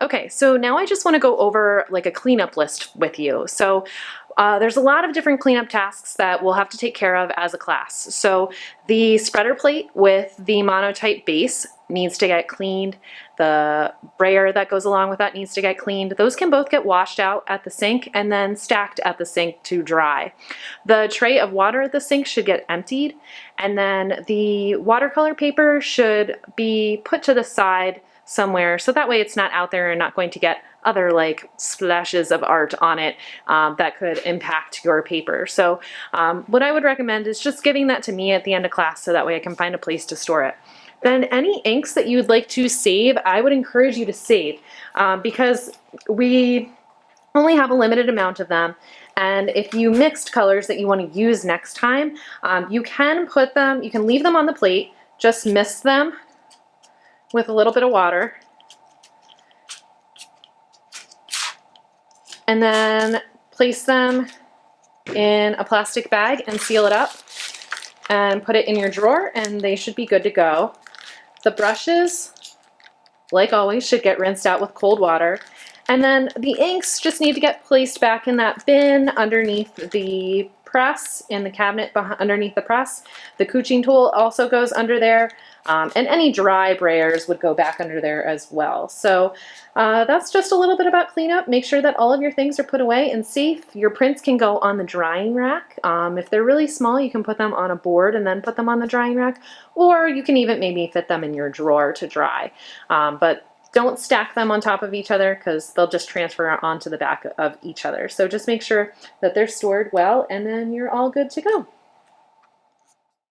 Okay, so now I just want to go over like a cleanup list with you. So there's a lot of different cleanup tasks that we'll have to take care of as a class. So the spreader plate with the Monotype base needs to get cleaned. The brayer that goes along with that needs to get cleaned. Those can both get washed out at the sink and then stacked at the sink to dry. The tray of water at the sink should get emptied, and then the watercolor paper should be put to the side somewhere, so that way it's not out there and not going to get other like splashes of art on it that could impact your paper. So what I would recommend is just giving that to me at the end of class so that way I can find a place to store it. Then any inks that you would like to save, I would encourage you to save because we only have a limited amount of them. And if you mixed colors that you want to use next time, you can leave them on the plate, just mist them with a little bit of water, and then place them in a plastic bag and seal it up and put it in your drawer, and they should be good to go. The brushes, like always, should get rinsed out with cold water, and then the inks just need to get placed back in that bin underneath the press, in the cabinet underneath the press. The couching tool also goes under there, and any dry brayers would go back under there as well. So that's just a little bit about cleanup. Make sure that all of your things are put away and safe. Your prints can go on the drying rack. If they're really small, you can put them on a board and then put them on the drying rack, or you can even maybe fit them in your drawer to dry. But don't stack them on top of each other because they'll just transfer onto the back of each other. So just make sure that they're stored well, and then you're all good to go.